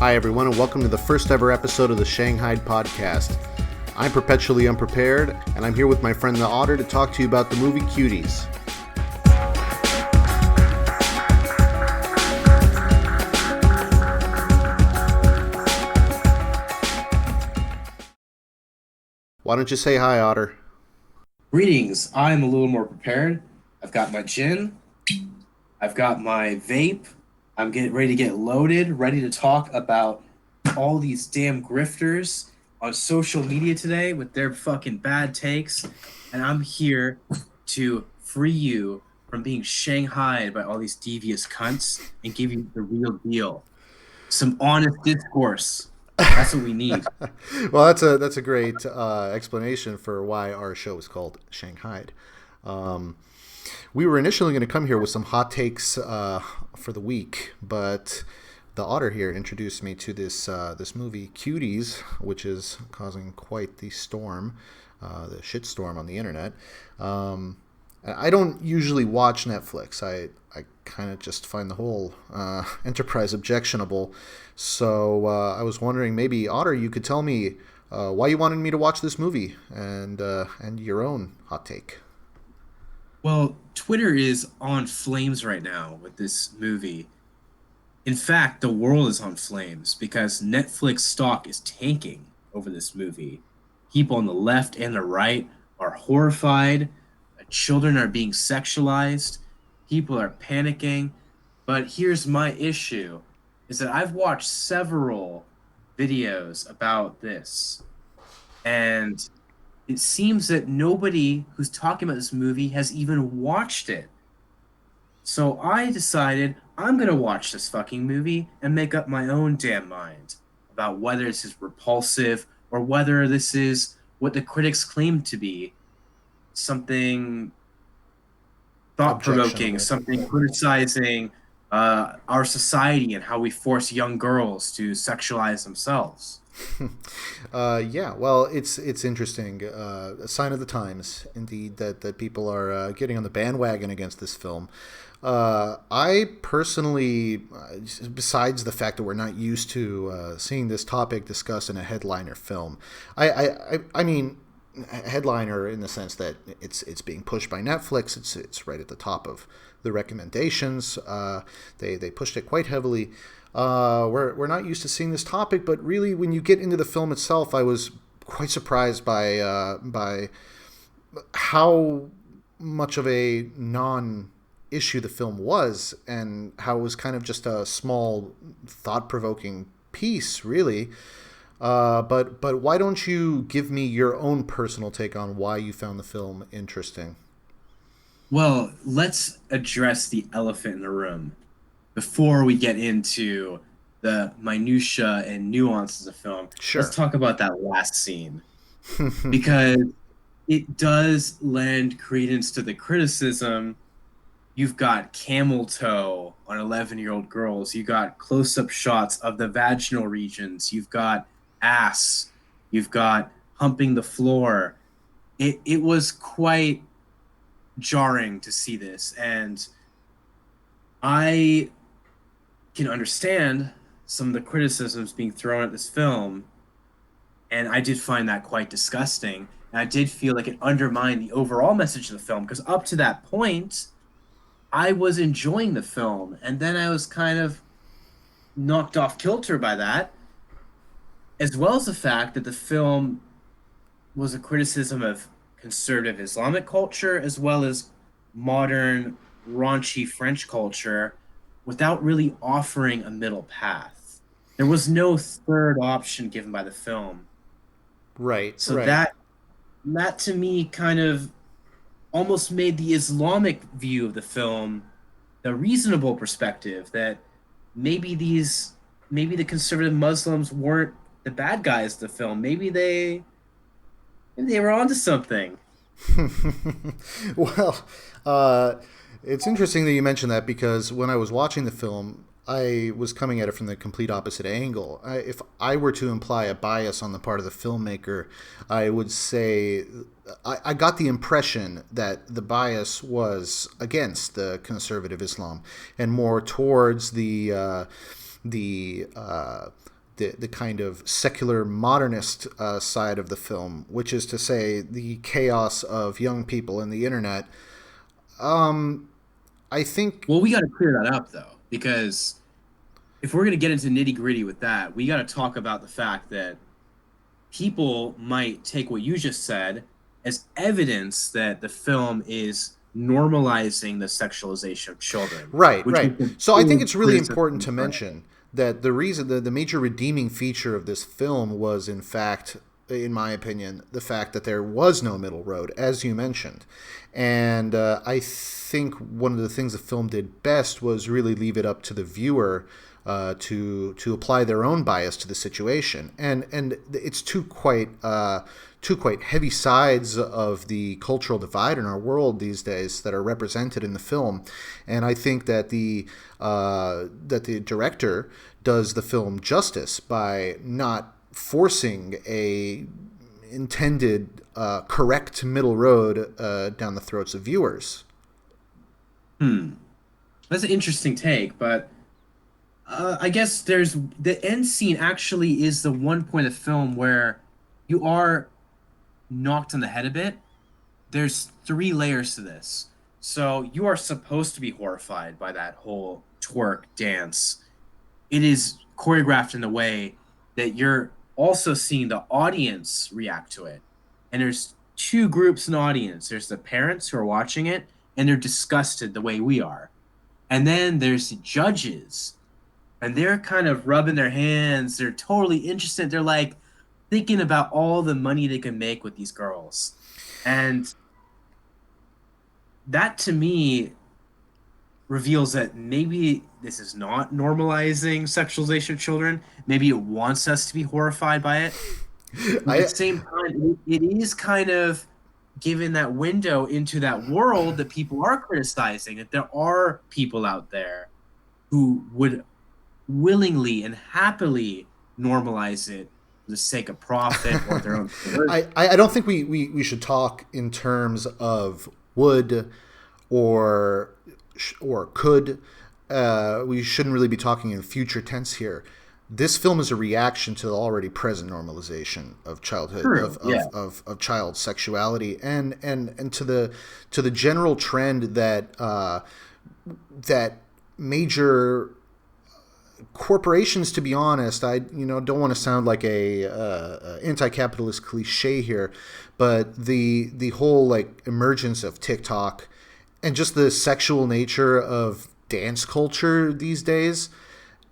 Hi, everyone, and welcome to the first ever episode of the Shanghai'd podcast. I'm perpetually unprepared, and I'm here with my friend the Otter to talk to you about the movie CUTIES. Why don't you say hi, Otter? Greetings. I'm a little more prepared. I've got my gin. I've got my vape. I'm getting ready to get loaded, ready to talk about all these damn grifters on social media today with their fucking bad takes. And I'm here to free you from being shanghaied by all these devious cunts and give you the real deal. Some honest discourse. That's what we need. Well, that's a great explanation for why our show is called Shanghai'd. Um, we were initially going to come here with some hot takes for the week, but the Otter here introduced me to this movie CUTIES, which is causing quite the storm, the shitstorm on the internet. I don't usually watch Netflix. I kind of just find the whole enterprise objectionable. So I was wondering, maybe Otter, you could tell me why you wanted me to watch this movie and your own hot take. Well, Twitter is on flames right now with this movie. In fact, the world is on flames because Netflix stock is tanking over this movie. People on the left and the right are horrified. Children are being sexualized. People are panicking. But here's my issue is that I've watched several videos about this, and it seems that nobody who's talking about this movie has even watched it. So I decided I'm gonna watch this fucking movie and make up my own damn mind about whether this is repulsive or whether this is what the critics claim to be, something thought provoking, Objectionable. something criticizing our society and how we force young girls to sexualize themselves. Yeah, well, it's interesting. A sign of the times, indeed, that people are getting on the bandwagon against this film. I personally, besides the fact that we're not used to seeing this topic discussed in a headliner film, I mean, a headliner in the sense that it's being pushed by Netflix. It's right at the top of the recommendations. They pushed it quite heavily. We're not used to seeing this topic, but really, when you get into the film itself, I was quite surprised by how much of a non-issue the film was, and how it was kind of just a small, thought-provoking piece, really. But why don't you give me your own personal take on why you found the film interesting? Well, let's address the elephant in the room before we get into the minutia and nuances of film. Let's Sure. talk about that last scene because it does lend credence to the criticism. You've got camel toe on 11-year-old girls. You got close-up shots of the vaginal regions. You've got ass. You've got humping the floor. It was quite jarring to see this, and I can understand some of the criticisms being thrown at this film, and I did find that quite disgusting. And I did feel like it undermined the overall message of the film because up to that point, I was enjoying the film, and then I was kind of knocked off kilter by that, as well as the fact that the film was a criticism of conservative Islamic culture as well as modern raunchy French culture without really offering a middle path. There was no third option given by the film. Right, So right. that to me kind of almost made the Islamic view of the film the reasonable perspective that maybe maybe the conservative Muslims weren't the bad guys of the film. Maybe they were onto something. Well, uh, it's interesting that you mentioned that because when I was watching the film, I was coming at it from the complete opposite angle. If I were to imply a bias on the part of the filmmaker, I would say I got the impression that the bias was against the conservative Islam and more towards the the kind of secular modernist side of the film, which is to say the chaos of young people and the internet. I think. Well, we got to clear that up though, because if we're going to get into nitty gritty with that, we got to talk about the fact that people might take what you just said as evidence that the film is normalizing the sexualization of children, Right, which right. is a So I think big it's really important criticism to for it. mention that the reason, the major redeeming feature of this film was, in fact, in my opinion, the fact that there was no middle road, as you mentioned. And I think one of the things the film did best was really leave it up to the viewer to apply their own bias to the situation, and it's two quite heavy sides of the cultural divide in our world these days that are represented in the film, and I think that the director does the film justice by not forcing a intended correct middle road down the throats of viewers. Hmm. That's an interesting take, but I guess there's the end scene actually is the one point of film where you are knocked on the head a bit. There's three layers to this. So you are supposed to be horrified by that whole twerk dance. It is choreographed in a way that you're also seeing the audience react to it. And there's two groups in the audience. There's the parents who are watching it and they're disgusted the way we are. And then there's the judges and they're kind of rubbing their hands. They're totally interested. They're like thinking about all the money they can make with these girls. And that to me reveals that maybe this is not normalizing sexualization of children. Maybe it wants us to be horrified by it. But at the I same time, it is kind of giving that window into that world that people are criticizing, that there are people out there who would willingly and happily normalize it for the sake of profit or their own conversion. I don't think we should talk in terms of would or or could. We shouldn't really be talking in future tense here. This film is a reaction to the already present normalization of childhood True. Yeah. of child sexuality and to the general trend that that major corporations, to be honest, I don't want to sound like a anti-capitalist cliche here, but the whole like emergence of TikTok and just the sexual nature of dance culture these days,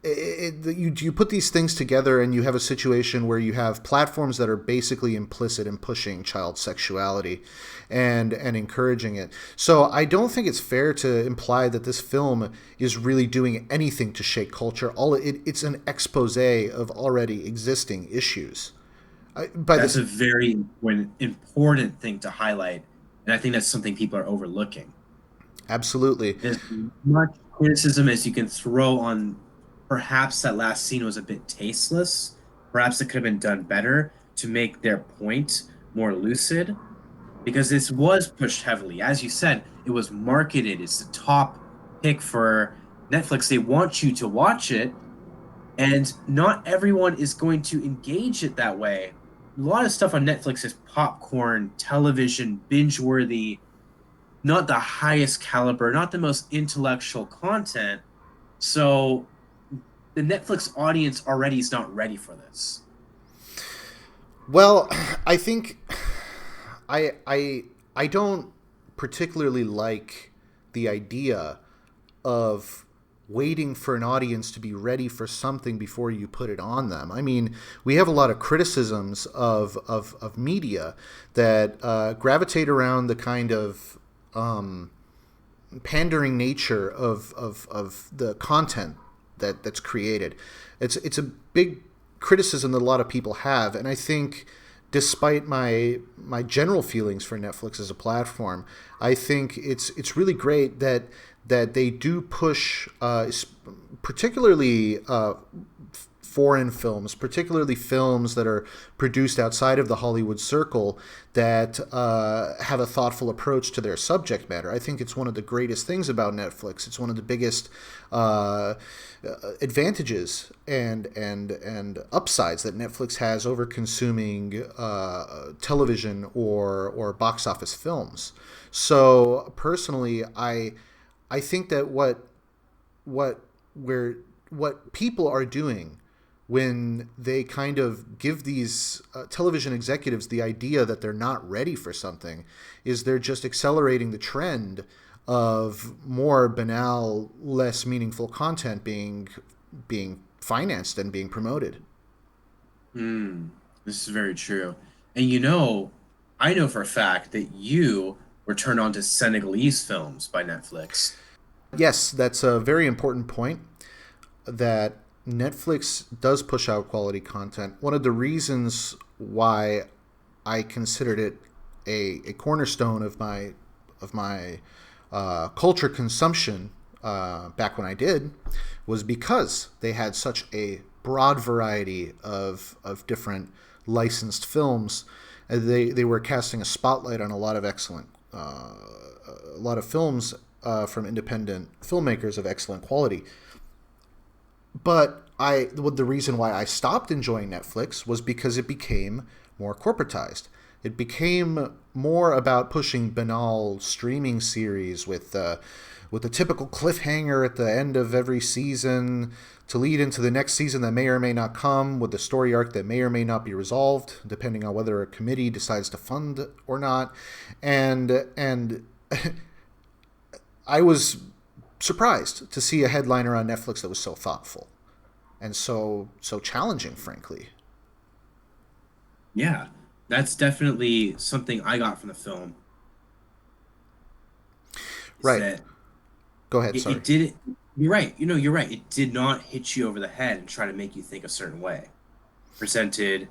you put these things together and you have a situation where you have platforms that are basically implicit in pushing child sexuality and encouraging it. So I don't think it's fair to imply that this film is really doing anything to shake culture. It's an expose of already existing issues. By That's this, a very important thing to highlight. And I think that's something people are overlooking. absolutely. As much criticism as you can throw on perhaps that last scene was a bit tasteless. Perhaps it could have been done better to make their point more lucid because this was pushed heavily. As you said, it was marketed. It's the top pick for Netflix. They want you to watch it, and not everyone is going to engage it that way. A lot of stuff on Netflix is popcorn, television, binge worthy, not the highest caliber, not the most intellectual content. So the Netflix audience already is not ready for this. Well, I think I don't particularly like the idea of waiting for an audience to be ready for something before you put it on them. I mean, we have a lot of criticisms of media that gravitate around the kind of pandering nature of the content that's created. It's a big criticism that a lot of people have, and I think, despite my general feelings for Netflix as a platform, I think it's really great that they do push, particularly foreign films, particularly films that are produced outside of the Hollywood circle, that have a thoughtful approach to their subject matter. I think it's one of the greatest things about Netflix. It's one of the biggest advantages and upsides that Netflix has over consuming television or box office films. So personally, I think that what people are doing when they kind of give these television executives the idea that they're not ready for something is they're just accelerating the trend of more banal, less meaningful content being financed and being promoted. This is very true. And I know for a fact that you were turned on to Senegalese films by Netflix. Yes, that's a very important point, that Netflix does push out quality content. One of the reasons why I considered it a cornerstone of my culture consumption back when I did was because they had such a broad variety of different licensed films. They were casting a spotlight on a lot of excellent a lot of films from independent filmmakers of excellent quality. But the reason why I stopped enjoying Netflix was because it became more corporatized. It became more about pushing banal streaming series with a typical cliffhanger at the end of every season to lead into the next season that may or may not come, with the story arc that may or may not be resolved, depending on whether a committee decides to fund or not. And I was surprised to see a headliner on Netflix that was so thoughtful and so challenging, frankly. Yeah, that's definitely something I got from the film. Is Right. that Go ahead. it Sorry. did you're right. You're right. It did not hit you over the head and try to make you think a certain way. Presented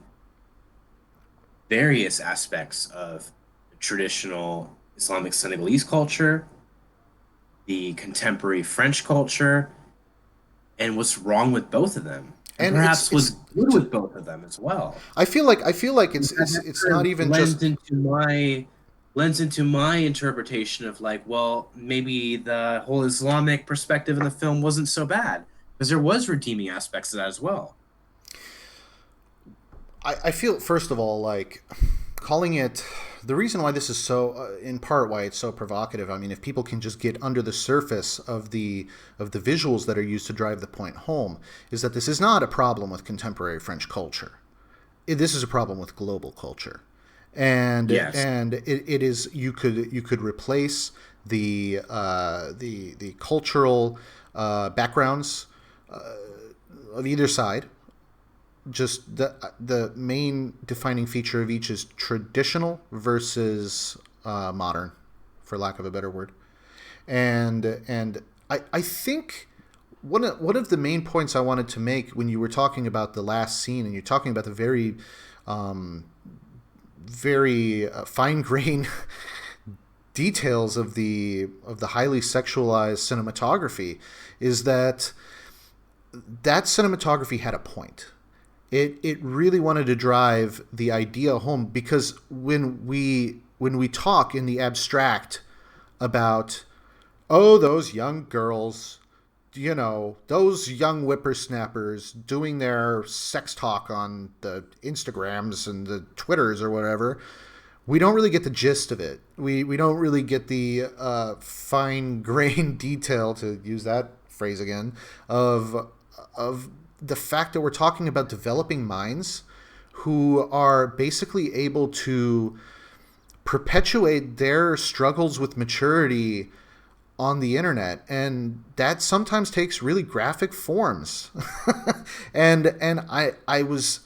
various aspects of the traditional Islamic Senegalese culture, the contemporary French culture, and what's wrong with both of them, and And perhaps what's good with both of them as well. I feel like And that it's kind not of even just. lends into my interpretation of like, well, maybe the whole Islamic perspective in the film wasn't so bad because there was redeeming aspects of that as well. I feel, first of all, like calling it, the reason why this is so in part why it's so provocative. I mean, if people can just get under the surface of the visuals that are used to drive the point home, is that this is not a problem with contemporary French culture. This is a problem with global culture, and Yes. it is, you could replace the cultural backgrounds of either side. Just the main defining feature of each is traditional versus modern, for lack of a better word. And I think one of the main points I wanted to make when you were talking about the last scene, and you're talking about the very fine grained details of the highly sexualized cinematography, is that cinematography had a point. It really wanted to drive the idea home, because when we talk in the abstract about, oh, those young girls, those young whippersnappers doing their sex talk on the Instagrams and the Twitters or whatever, we don't really get the gist of it. We don't really get the fine grained detail, to use that phrase again, of the fact that we're talking about developing minds who are basically able to perpetuate their struggles with maturity on the internet, and that sometimes takes really graphic forms. And I was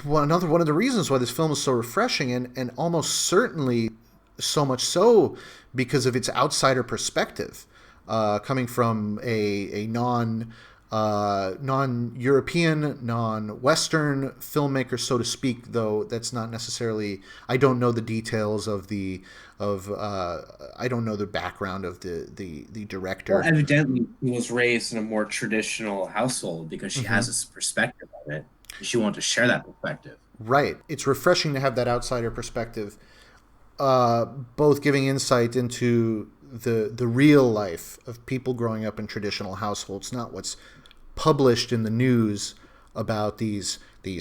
another one of the reasons why this film is so refreshing, and almost certainly so much so because of its outsider perspective, coming from a non non-European, non-Western filmmakers, so to speak. Though that's not necessarily. I don't know the details of I don't know the background of the director. Well, evidently, she was raised in a more traditional household because she has Mm-hmm. this perspective of it. And she wanted to share that perspective. Right. It's refreshing to have that outsider perspective, both giving insight into the real life of people growing up in traditional households, not what's published in the news about these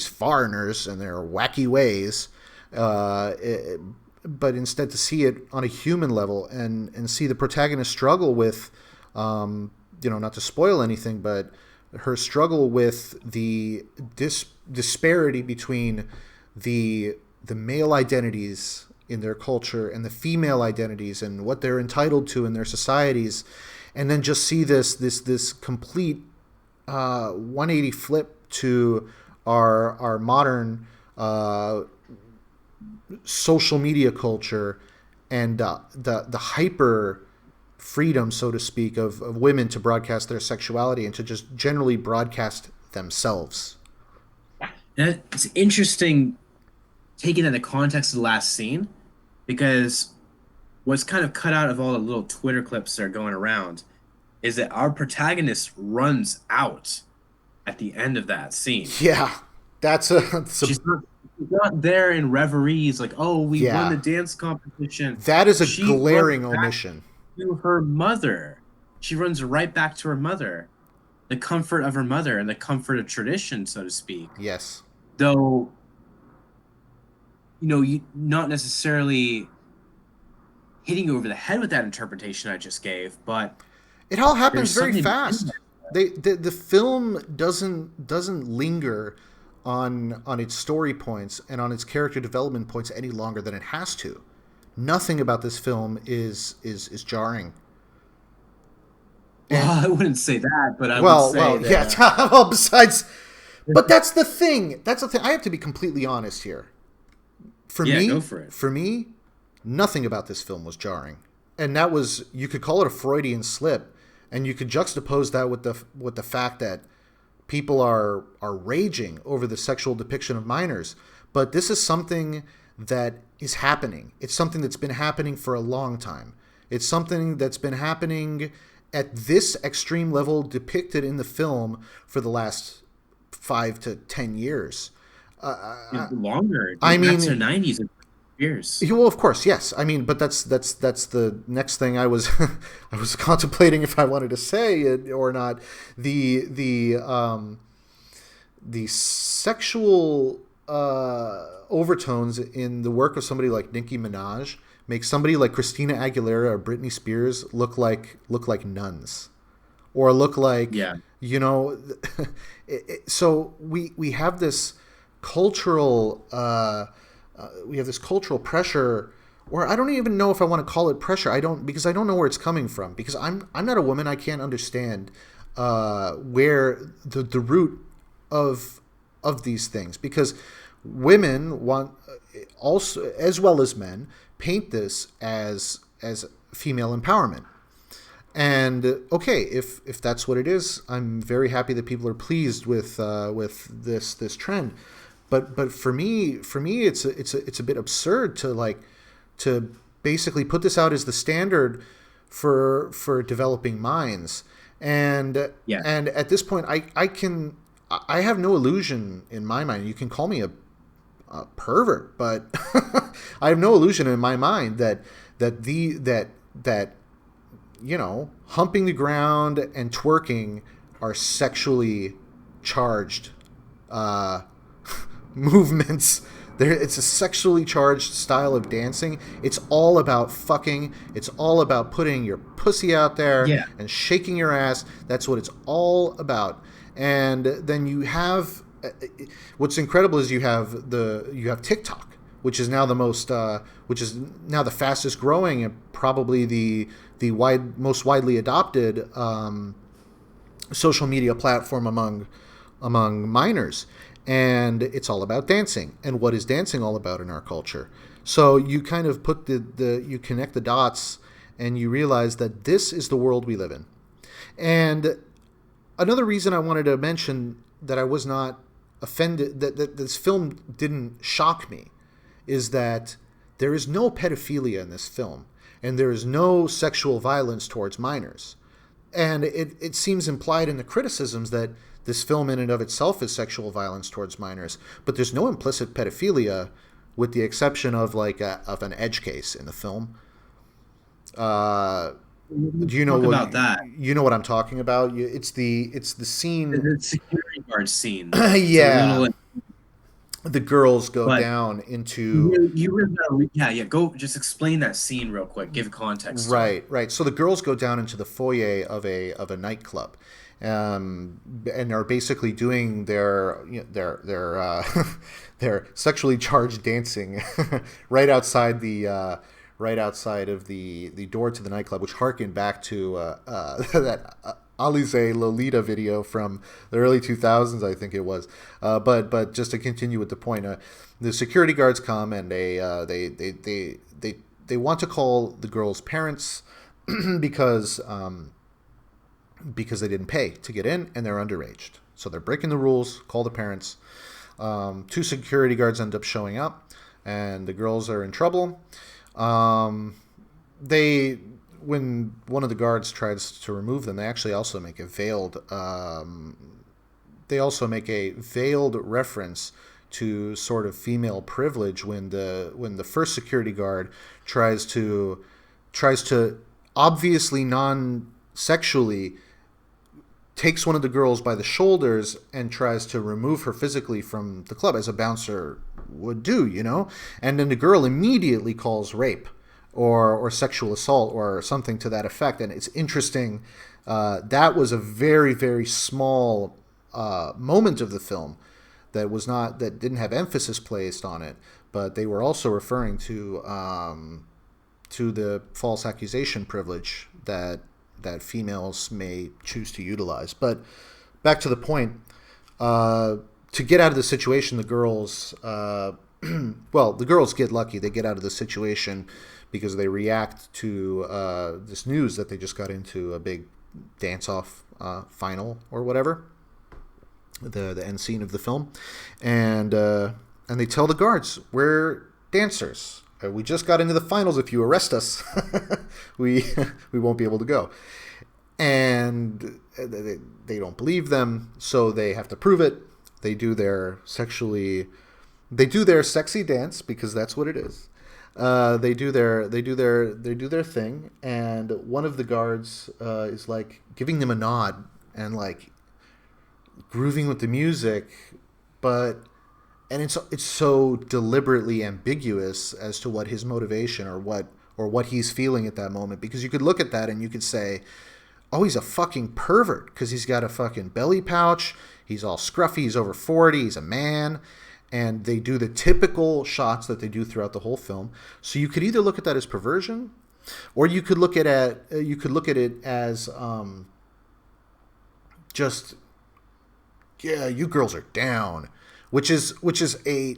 foreigners and their wacky ways, but instead to see it on a human level and see the protagonist struggle with, not to spoil anything, but her struggle with the disparity between the male identities in their culture and the female identities and what they're entitled to in their societies, and then just see this complete 180 flip to our modern social media culture and the hyper freedom, so to speak, of women to broadcast their sexuality and to just generally broadcast themselves. And it's interesting taking in the context of the last scene, because what's kind of cut out of all the little Twitter clips that are going around is that our protagonist runs out at the end of that scene. Yeah, She's not there in reveries like, oh, we Yeah. won the dance competition. that is a She glaring runs back omission. to her mother. She runs right back to her mother, the comfort of her mother and the comfort of tradition, so to speak. Yes. Though, you not necessarily hitting you over the head with that interpretation I just gave, but It all happens there's very something in fast. The film doesn't linger on its story points and on its character development points any longer than it has to. Nothing about this film is jarring. Well, I wouldn't say that, but I would Well, say that, yeah. Well, besides, but that's the thing. That's the thing. I have to be completely honest here. For yeah, me, go for it. for me, nothing about this film was jarring, and that was, you could call it a Freudian slip, and you could juxtapose that with the fact that people are raging over the sexual depiction of minors. But this is something that is happening. It's something that's been happening for a long time. It's something that's been happening at this extreme level depicted in the film for the last 5 to 10 years. Longer. I mean, back to the 90s and years. well, of course, yes. I mean, but that's the next thing I was I was contemplating if I wanted to say it or not. The sexual overtones in the work of somebody like Nicki Minaj make somebody like Christina Aguilera or Britney Spears look like nuns, or look like, Yeah. So we have this cultural pressure, or I don't even know if I want to call it pressure. Because I don't know where it's coming from, because I'm not a woman. I can't understand where the root of these things, because women want, also, as well as men, paint this as female empowerment. And okay, if that's what it is, I'm very happy that people are pleased with this trend. But for me, it's a bit absurd to basically put this out as the standard for developing minds. And Yeah. and at this point, I have no illusion in my mind. You can call me a pervert, but I have no illusion in my mind that humping the ground and twerking are sexually charged movements. It's a sexually charged style of dancing. It's all about fucking. It's all about putting your pussy out there, Yeah. and shaking your ass. That's what it's all about. And then you have, what's incredible is you have TikTok, which is now the fastest growing and probably the most widely adopted social media platform among minors. And it's all about dancing. And what is dancing all about in our culture? So you kind of put you connect the dots, and you realize that this is the world we live in. And another reason I wanted to mention that I was not offended, that this film didn't shock me, is that there is no pedophilia in this film, and there is no sexual violence towards minors. And it seems implied in the criticisms that this film in and of itself is sexual violence towards minors, but there's no implicit pedophilia, with the exception of of an edge case in the film. Do you know Talk what about that. you know what I'm talking about? It's the scene. The security guard scene. It's a Yeah, little, the girls go but down into you really gotta yeah. Go just explain that scene real quick. Give context to it. right. So the girls go down into the foyer of a nightclub, and are basically doing their their sexually charged dancing right outside right outside of the door to the nightclub, which harkened back to that Alize Lolita video from the early 2000s, I think it was. But just to continue with the point, the security guards come, and they want to call the girls' parents because because they didn't pay to get in and they're underage. So they're breaking the rules. Call the parents. Two security guards end up showing up, and the girls are in trouble. They When one of the guards tries to remove them, they actually also make a veiled reference to sort of female privilege when the first security guard tries to obviously non-sexually takes one of the girls by the shoulders and tries to remove her physically from the club, as a bouncer would do, and then the girl immediately calls rape or sexual assault or something to that effect. And it's interesting, that was a very, very small moment of the film that didn't have emphasis placed on it, but they were also referring to the false accusation privilege that females may choose to utilize. But back to the point, to get out of the situation, the girls, the girls get lucky. They get out of the situation because they react to this news that they just got into a big dance-off final or whatever, the end scene of the film, and they tell the guards, "We're dancers. We just got into the finals. If you arrest us, we won't be able to go." And they don't believe them, so they have to prove it. They do their sexy dance, because that's what it is. They do their thing, and one of the guards is like giving them a nod and like grooving with the music, and it's so deliberately ambiguous as to what his motivation or what he's feeling at that moment, because you could look at that and you could say, oh, he's a fucking pervert because he's got a fucking belly pouch, he's all scruffy, he's over 40, he's a man, and they do the typical shots that they do throughout the whole film. So you could either look at that as perversion, or you could look at it as just, yeah, you girls are down, which is a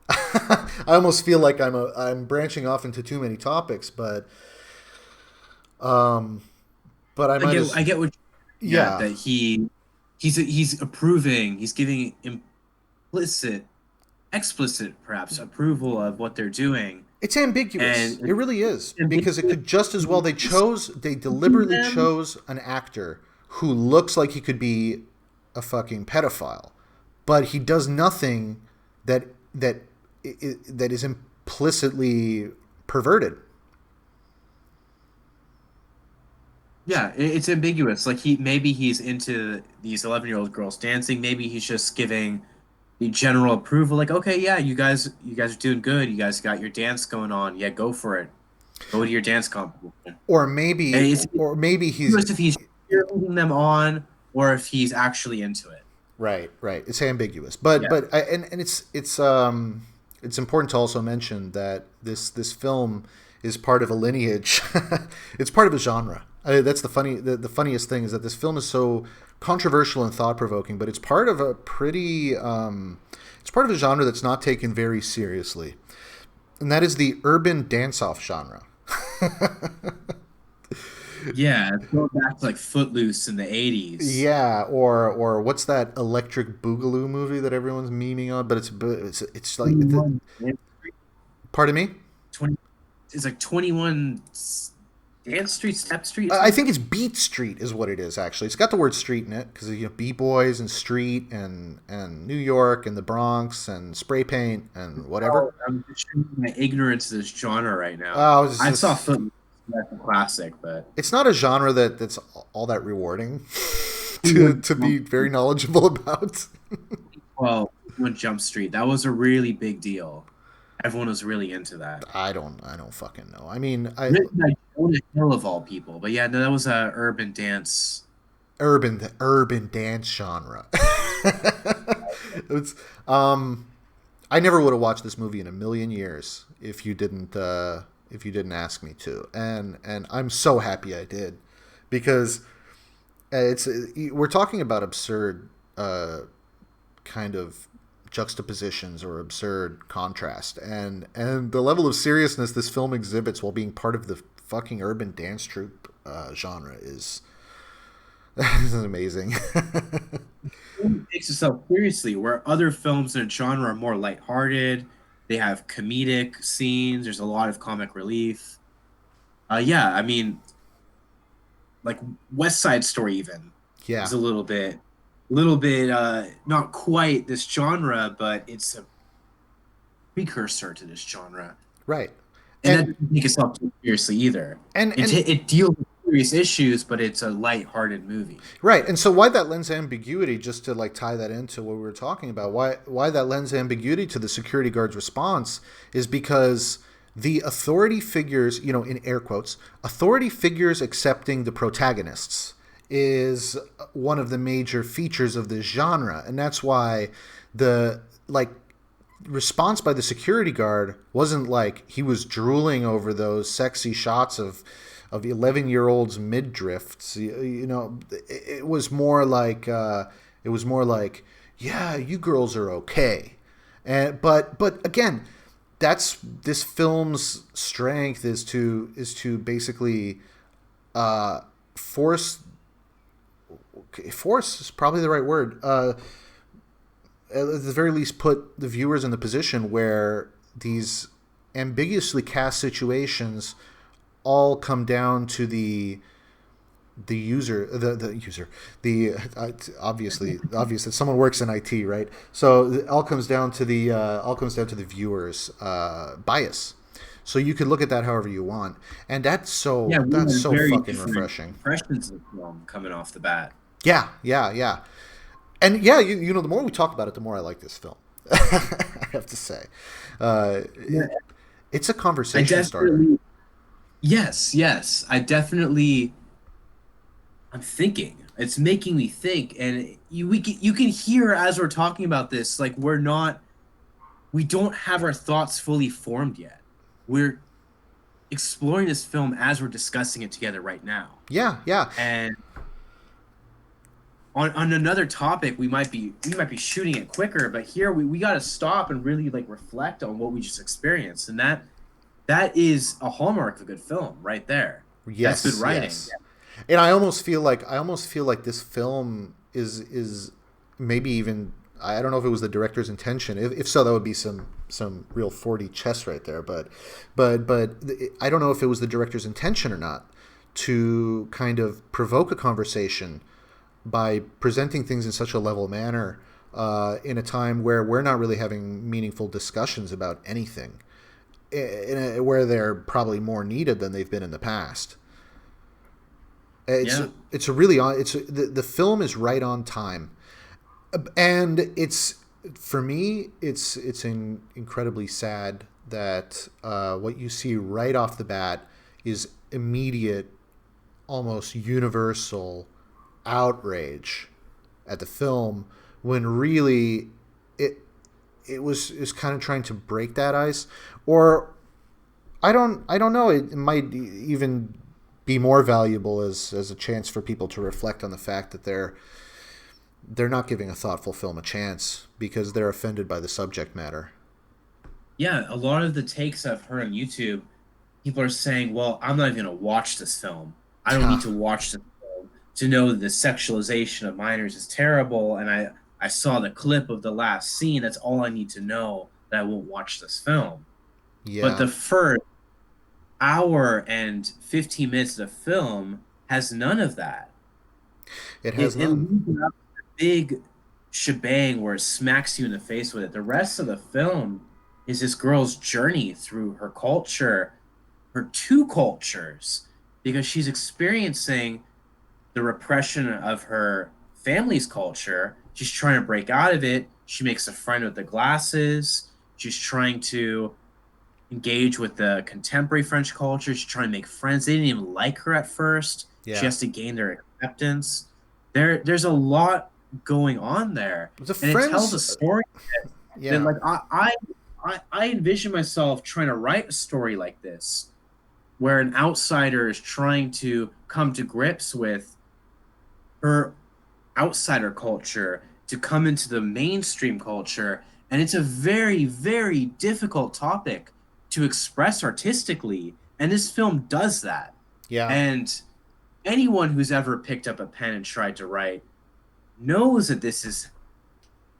I almost feel like I'm branching off into too many topics, but I get what. Yeah, that he's approving. He's giving explicit perhaps approval of what they're doing. it's ambiguous. And It really is, because it could just as well. They deliberately chose an actor who looks like he could be a fucking pedophile, but he does nothing that is implicitly perverted. Yeah, it's ambiguous. Like maybe he's into these 11-year-old girls dancing. Maybe he's just giving the general approval. Like, okay, yeah, you guys are doing good. You guys got your dance going on. Yeah, go for it. Go to your dance competition. Or maybe he's if he's cheerleading them on, or if he's actually into it. Right. It's ambiguous, but it's important to also mention that this film is part of a lineage. It's part of a genre. That's the funniest thing, is that this film is so controversial and thought provoking, but it's part of a genre that's not taken very seriously, and that is the urban dance off genre. Yeah, it's going back to like Footloose in the 80s. Yeah, or what's that Electric Boogaloo movie that everyone's memeing on? But it's like 21 pardon me. 20, it's like 21 Dance Street, Step Street, I something. think it's Beat Street is what it is actually. It's got the word street in it because B boys and street and New York and the Bronx and spray paint and whatever. Oh, I'm just showing my ignorance of this genre right now. Oh, it's I saw just Footloose, that's a classic, but it's not a genre that's all that rewarding to be very knowledgeable about. well, 21 Jump Street, that was a really big deal. Everyone was really into that. I don't fucking know. I mean, I Written by Jonah Hill of all people, but yeah, no, that was a urban dance. urban dance genre. it's I never would have watched this movie in a million years if you didn't ask me to, and I'm so happy I did because it's we're talking about absurd kind of juxtapositions or absurd contrast, and the level of seriousness this film exhibits while being part of the fucking urban dance troupe genre is is amazing. It takes itself seriously, where other films in a genre are more lighthearted. They have comedic scenes. There's a lot of comic relief. Yeah, I mean, like West Side Story even Yeah, is a little bit, not quite this genre, but it's a precursor to this genre, right. and that And doesn't take itself too seriously either. It and it deals with serious issues, but it's a lighthearted movie. right. And so why that lends ambiguity, just to like tie that into what we were talking about, why that lends ambiguity to the security guard's response is because the authority figures, in air quotes, authority figures accepting the protagonists is one of the major features of this genre. And that's why the like response by the security guard wasn't like he was drooling over those sexy shots of 11-year-olds midrifts. It was more like yeah, you girls are okay. And but again, that's this film's strength is to basically uh force force is probably the right word, at the very least put the viewers in the position where these ambiguously cast situations all come down to the user the user the obviously someone works in IT, right? So it all comes down to the viewers bias. So you could look at that however you want, and that's Yeah, so we that's had so very fucking different refreshing. impressions of the film coming off the bat. Yeah, yeah, yeah. And yeah, the more we talk about it, the more I like this film. I have to say, Yeah, it's a I conversation starter. definitely, yes, yes, I'm thinking. It's making me think, and you can hear as we're talking about this, like we don't have our thoughts fully formed yet. We're exploring this film as we're discussing it together right now. Yeah, yeah, And on another topic, we might be shooting it quicker, but here we got to stop and really like reflect on what we just experienced, and that is a hallmark of a good film right there. That's good yes, writing. yes. And I almost feel like this film is maybe even, I don't know if it was the director's intention. If so, that would be some real 4D chess right there. But I don't know if it was the director's intention or not to kind of provoke a conversation by presenting things in such a level manner in a time where we're not really having meaningful discussions about anything, where they're probably more needed than they've been in the past. It's Yeah. it's a really on it's the film is right on time, and it's for me incredibly sad that what you see right off the bat is immediate, almost universal outrage at the film when really it it was kind of trying to break that ice, or I don't know, it might even be more valuable as a chance for people to reflect on the fact that they're not giving a thoughtful film a chance because they're offended by the subject matter. Yeah, a lot of the takes I've heard on YouTube, people are saying, "Well, I'm not even gonna watch this film. I don't need to watch the film to know that the sexualization of minors is terrible. And I saw the clip of the last scene. That's all I need to know that I won't watch this film. But Yeah, the first hour and 15 minutes of the film has none of that. it has It none. leaves it up to the big shebang where it smacks you in the face with it. The rest of the film is this girl's journey through her culture, her two cultures, because she's experiencing the repression of her family's culture. She's trying to break out of it. She makes a friend with the glasses. She's trying to engage with the contemporary French culture. She's trying to make friends. They didn't even like her at first. She Yeah. has to gain their acceptance. There's a lot going on there, The and it tells friends, a story that yeah. like I envision myself trying to write a story like this, where an outsider is trying to come to grips with her outsider culture to come into the mainstream culture. And it's a very, very difficult topic to express artistically. And this film does that. Yeah. And anyone who's ever picked up a pen and tried to write knows that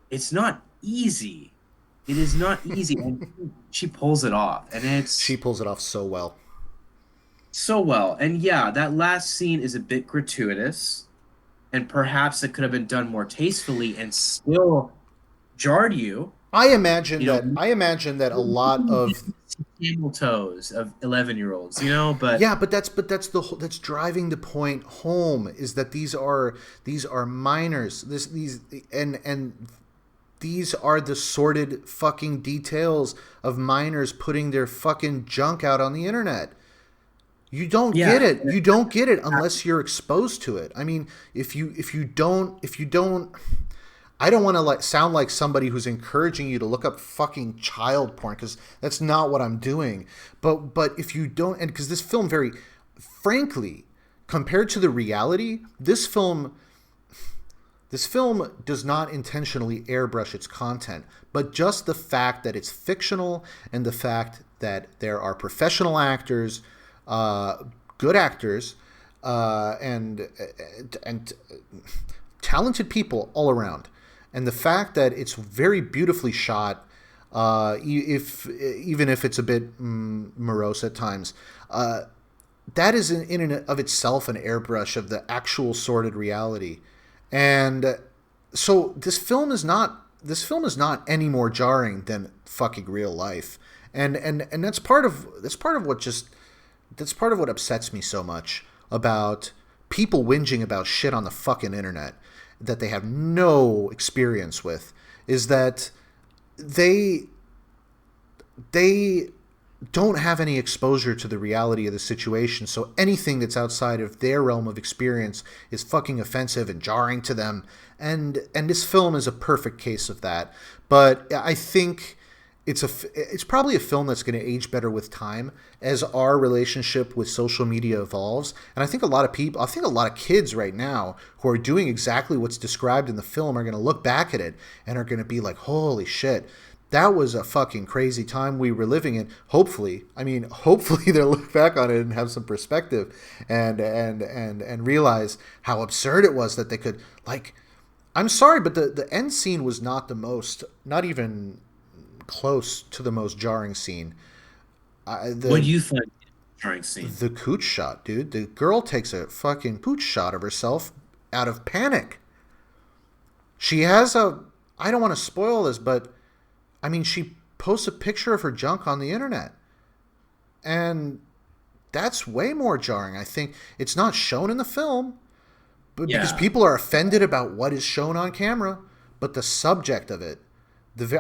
it's not easy. It is not easy. And she pulls it off. And She it's pulls it off so well. so well. And yeah, that last scene is a bit gratuitous. And perhaps it could have been done more tastefully and still jarred you. You know, I imagine that a lot of camel toes of 11-year-olds, you know, but yeah, but that's driving the point home is that these are minors. These and these are the sordid fucking details of minors putting their fucking junk out on the internet. You don't get yeah, it. You don't get it unless you're exposed to it. I mean, if you don't I don't want to like sound like somebody who's encouraging you to look up fucking child porn because that's not what I'm doing. But if you don't, and because this film, very frankly, compared to the reality, this film does not intentionally airbrush its content, but just the fact that it's fictional and the fact that there are professional actors, uh, good actors, and talented people all around, and the fact that it's very beautifully shot, if even if it's a bit morose at times, that is in and of itself an airbrush of the actual sordid reality, and so this film is not any more jarring than fucking real life, and that's part of what upsets me so much about people whinging about shit on the fucking internet that they have no experience with is that they they don't have any exposure to the reality of the situation, so anything that's outside of their realm of experience is fucking offensive and jarring to them, and this film is a perfect case of that. But I think it's probably a film that's going to age better with time as our relationship with social media evolves. And I think a lot of kids right now who are doing exactly what's described in the film are going to look back at it and are going to be like, holy shit, that was a fucking crazy time we were living in. Hopefully they'll look back on it and have some perspective and realize how absurd it was that they could, like, I'm sorry, but the end scene was not even close to the most jarring scene. what do The you find jarring scene? the cooch shot, dude. The girl takes a fucking pooch shot of herself out of panic. She has a. I don't want to spoil this, but I mean, she posts a picture of her junk on the internet, and that's way more jarring. I think it's not shown in the film, but because Yeah, people are offended about what is shown on camera, but the subject of it.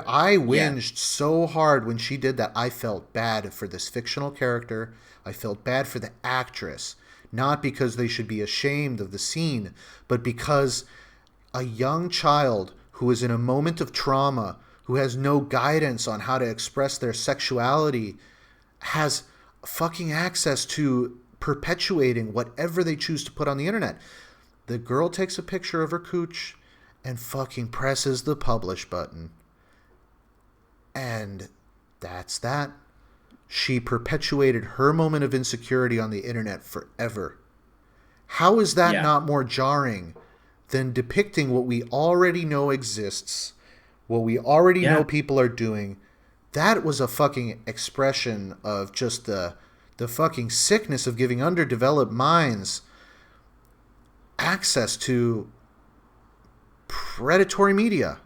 I yeah, whinged so hard when she did that. I felt bad for this fictional character. I felt bad for the actress, not because they should be ashamed of the scene, but because a young child who is in a moment of trauma, who has no guidance on how to express their sexuality, has fucking access to perpetuating whatever they choose to put on the internet. The girl takes a picture of her cooch and fucking presses the publish button. And that's that. She perpetuated her moment of insecurity on the internet forever. How is that Yeah. not more jarring than depicting what we already know exists, what we already know Yeah. people are doing? That was a fucking expression of just the fucking sickness of giving underdeveloped minds access to predatory media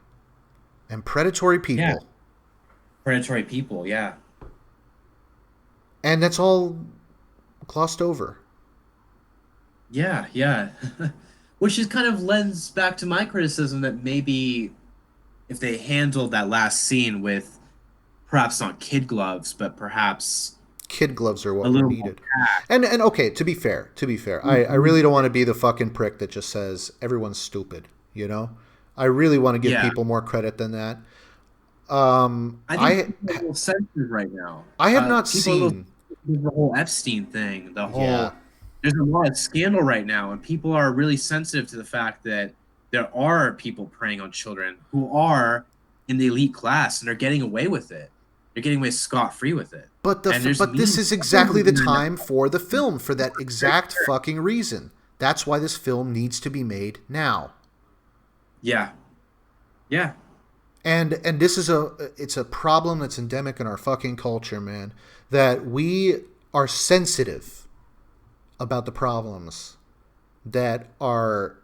and predatory Yeah. people. Predatory people. Yeah. And that's all glossed over. Yeah. Yeah. Which is kind of lends back to my criticism that maybe if they handled that last scene with perhaps not kid gloves, but perhaps Kid gloves are a what were little more needed. tact. And okay, to be fair, I Mhm. really don't want to be the fucking prick that just says everyone's stupid, you know? I really want to give Yeah. people more credit than that. I think I people are a little sensitive right now. I have not People are a little seen. sensitive to the whole Epstein thing, the Yeah, whole there's a lot of scandal right now, and people are really sensitive to the fact that there are people preying on children who are in the elite class and are getting away with it. They're getting away scot free with it. And there's but this memes is all over exactly the the internet. time for the film for that exact fucking reason. That's why this film needs to be made now. Yeah, yeah, And this is a problem that's endemic in our fucking culture, man. That we are sensitive about the problems that are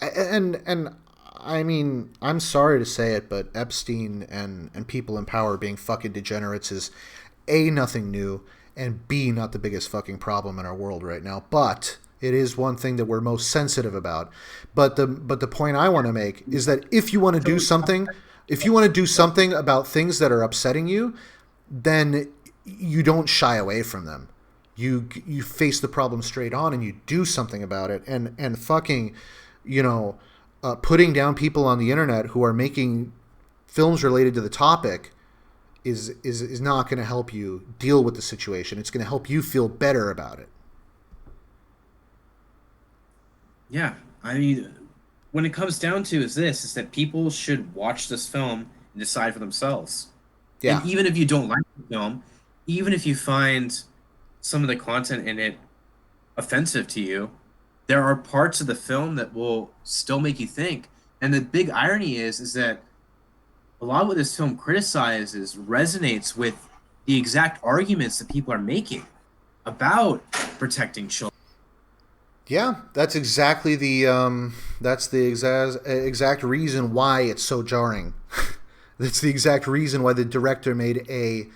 and I mean, I'm sorry to say it, but Epstein and people in power being fucking degenerates is A, nothing new, and B, not the biggest fucking problem in our world right now. But it is one thing that we're most sensitive about. But the point I want to make is that if you want to do something about things that are upsetting you, then you don't shy away from them. You face the problem straight on and you do something about it. And fucking, you know, putting down people on the internet who are making films related to the topic is not going to help you deal with the situation. It's going to help you feel better about it. yeah. I mean, when it comes down to is that people should watch this film and decide for themselves. And Yeah. even if you don't like the film, even if you find some of the content in it offensive to you, there are parts of the film that will still make you think. And the big irony is that a lot of what this film criticizes resonates with the exact arguments that people are making about protecting children. Yeah, that's exactly the exact reason why it's so jarring. That's the exact reason why the director made a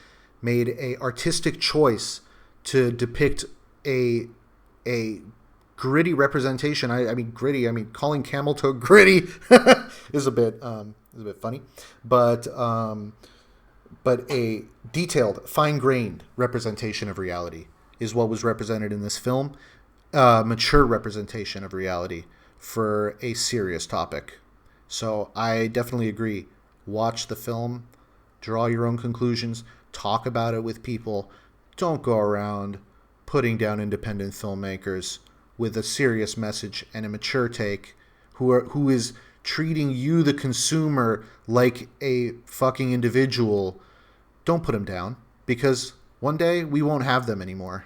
artistic choice to depict a a gritty representation. I mean gritty. I mean calling camel toe gritty is a bit funny, but a detailed, fine grained representation of reality is what was represented in this film. Mature representation of reality for a serious topic. So I definitely agree. Watch the film, draw your own conclusions, talk about it with people. Don't go around putting down independent filmmakers with a serious message and a mature take who is treating you the consumer like a fucking individual. Don't put them down because one day we won't have them anymore.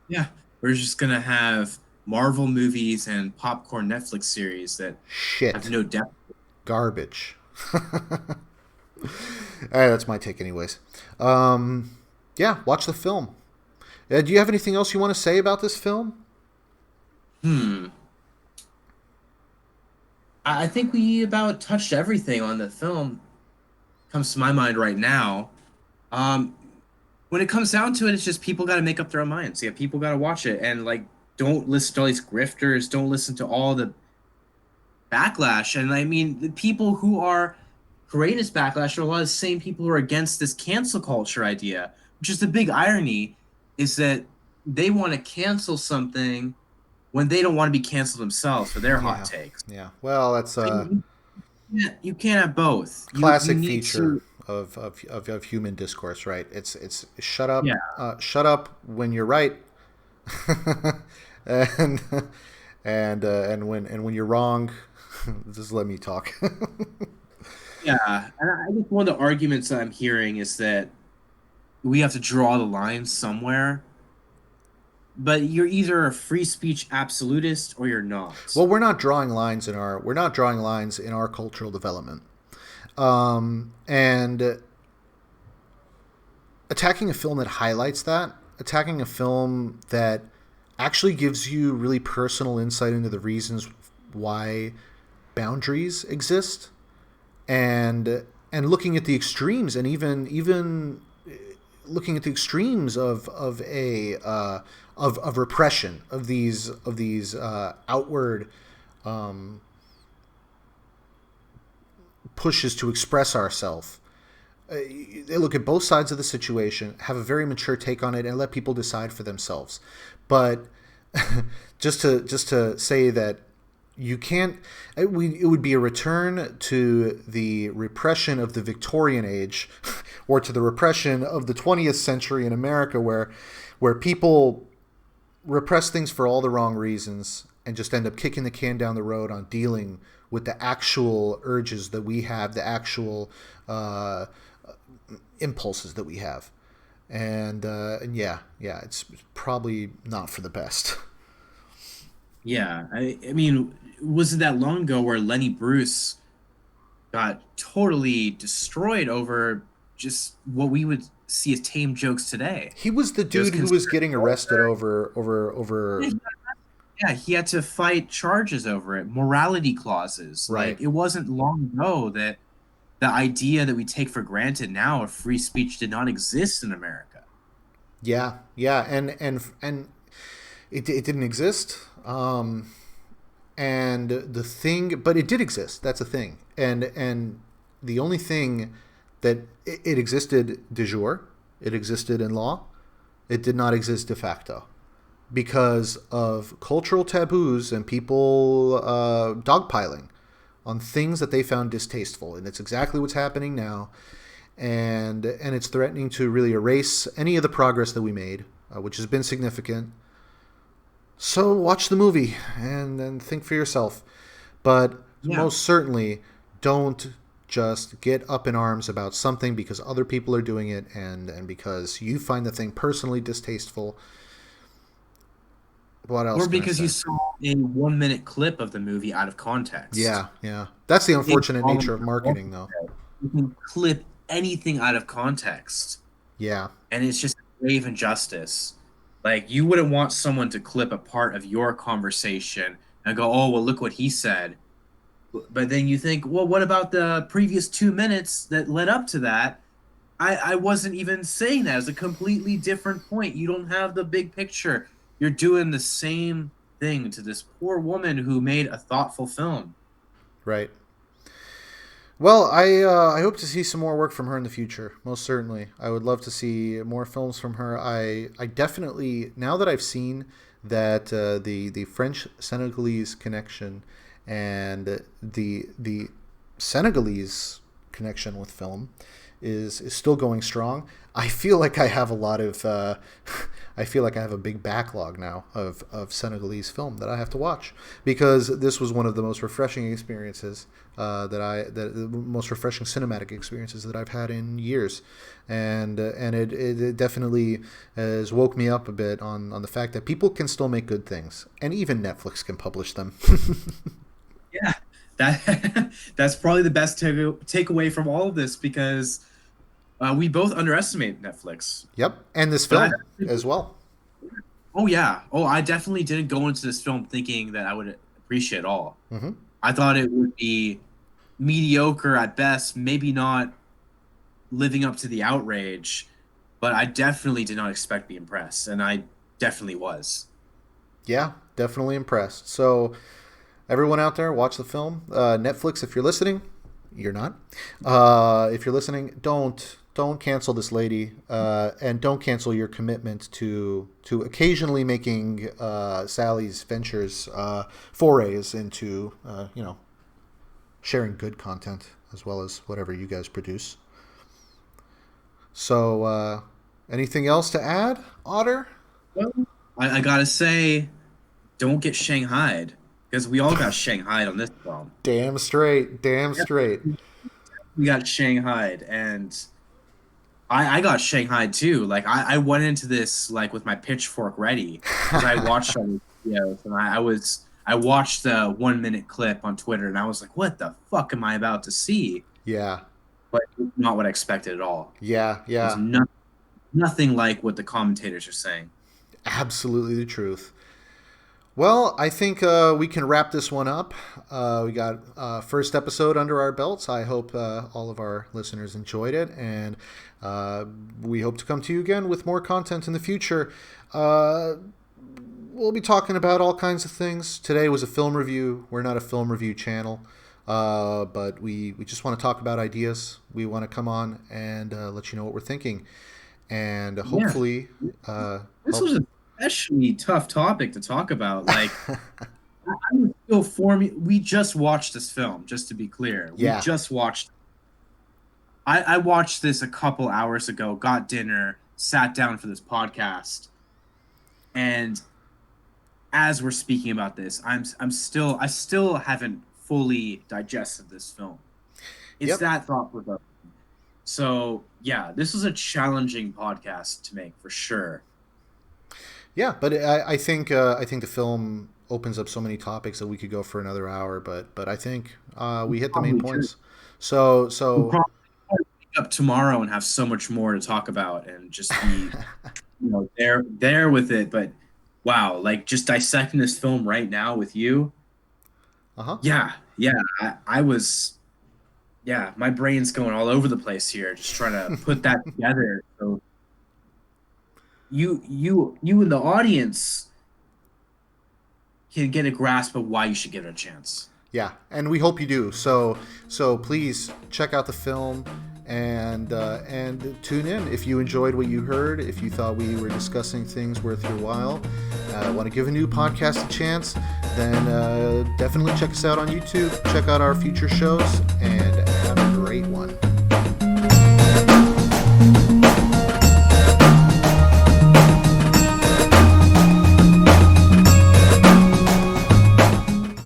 Yeah, we're just gonna have Marvel movies and popcorn Netflix series that have Shit. no depth. Garbage. That's my take, anyways. Yeah, watch the film. Do you have anything else you want to say about this film? Hmm. I think we about touched everything on the film. Comes to my mind right now. Um, when it comes down to it, it's just people got to make up their own minds. Yeah, people got to watch it and like don't listen to all these grifters. Don't listen to all the backlash. And I mean, the people who are creating this backlash are a lot of the same people who are against this cancel culture idea, which is the big irony, is that they want to cancel something when they don't want to be canceled themselves for their hot Yeah, takes. yeah. Well, that's So a you can't have both. You classic need feature to of human discourse, right? It's yeah. shut up when you're right, and and when you're wrong, just let me talk. Yeah, and I think one of the arguments that I'm hearing is that we have to draw the line somewhere. but you're either a free speech absolutist or you're not. Well, we're not drawing lines in our cultural development, and attacking a film that highlights that, attacking a film that actually gives you really personal insight into the reasons why boundaries exist, and looking at the extremes, and even looking at the extremes of repression of these outward um, pushes to express ourselves. They look at both sides of the situation, have a very mature take on it, and let people decide for themselves. But just to say that you can't, it would be a return to the repression of the Victorian age, or to the repression of the 20th century in America, where people repress things for all the wrong reasons and just end up kicking the can down the road on dealing with the actual urges that we have, the actual impulses that we have. And yeah, it's probably not for the best. Yeah, I mean, was it that long ago where Lenny Bruce got totally destroyed over just what we would see as tame jokes today? He was the It was dude who was considered getting arrested vulgar. over. Yeah, he had to fight charges over it, morality clauses. Right. Like, it wasn't long ago that the idea that we take for granted now of free speech did not exist in America. Yeah, yeah, and it didn't exist. And the thing, but it did exist. That's a thing. And the only thing that it existed de jure, it existed in law. It did not exist de facto because of cultural taboos and people dogpiling on things that they found distasteful, and it's exactly what's happening now. And it's threatening to really erase any of the progress that we made, which has been significant. So watch the movie and think for yourself. But Yeah. most certainly, don't just get up in arms about something because other people are doing it, and because you find the thing personally distasteful. What else Or can I because you say? saw a 1 minute clip of the movie out of context. Yeah, yeah. That's the Big unfortunate problem nature of with that. marketing, though. You can clip anything out of context, Yeah, and it's just a grave injustice. Like, you wouldn't want someone to clip a part of your conversation and go, "Oh, well, look what he said." But then you think, "Well, what about the previous 2 minutes that led up to that?" I wasn't even saying that. It's a completely different point. You don't have the big picture. You're doing the same thing to this poor woman who made a thoughtful film. right. Well, I hope to see some more work from her in the future. Most certainly, I would love to see more films from her. I definitely, now that I've seen that the French Senegalese connection and the Senegalese connection with film is still going strong. I feel like I have a lot of I feel like I have a big backlog now of Senegalese film that I have to watch, because this was one of the most refreshing experiences that the most refreshing cinematic experiences that I've had in years, and it definitely has woke me up a bit on the fact that people can still make good things, and even Netflix can publish them. Yeah, that that's probably the best takeaway from all of this because we both underestimate Netflix. Yep, and this But I, film as well. oh yeah, oh I definitely didn't go into this film thinking that I would appreciate it all. Hmm. I thought it would be mediocre at best, maybe not living up to the outrage, but I definitely did not expect to be impressed, and I definitely was. Yeah, definitely impressed. So everyone out there, watch the film. Netflix, if you're listening, you're not. If you're listening, don't cancel this lady, and don't cancel your commitment to occasionally making Sally's ventures forays into sharing good content as well as whatever you guys produce. So anything else to add, Otter? Well, I gotta say, don't get Shanghai'd because we all got Shanghai'd on this film. Damn straight, damn straight. We got Shanghai'd, and I got Shanghai'd too. Like I went into this like with my pitchfork ready because I watched all these videos and I watched the 1 minute clip on Twitter and I was like, what the fuck am I about to see? Yeah. But it's not what I expected at all. Yeah. It's Yeah. nothing like what the commentators are saying. Absolutely the truth. Well, I think we can wrap this one up. We got first episode under our belts. I hope all of our listeners enjoyed it, and we hope to come to you again with more content in the future. We'll be talking about all kinds of things. Today was a film review. We're not a film review channel, but we just want to talk about ideas. We want to come on and let you know what we're thinking, and hopefully, this was a especially tough topic to talk about. Like, I would feel for me. We just watched this film, just to be clear. Yeah. We just watched. I watched this a couple hours ago. Got dinner, sat down for this podcast, and as we're speaking about this, I still haven't fully digested this film. It's that thought-provoking. So yeah, this was a challenging podcast to make for sure. Yeah, but I think the film opens up so many topics that we could go for another hour. But I think we hit the main points. So we'll probably wake up tomorrow and have so much more to talk about and just be there with it. But wow, like just dissecting this film right now with you. Yeah. I was. Yeah, my brain's going all over the place here, just trying to put that together. So you in the audience can get a grasp of why you should give it a chance. Yeah, and we hope you do. So please check out the film and tune in if you enjoyed what you heard. If you thought we were discussing things worth your while, want to give a new podcast a chance, then definitely check us out on YouTube. Check out our future shows and have a great one.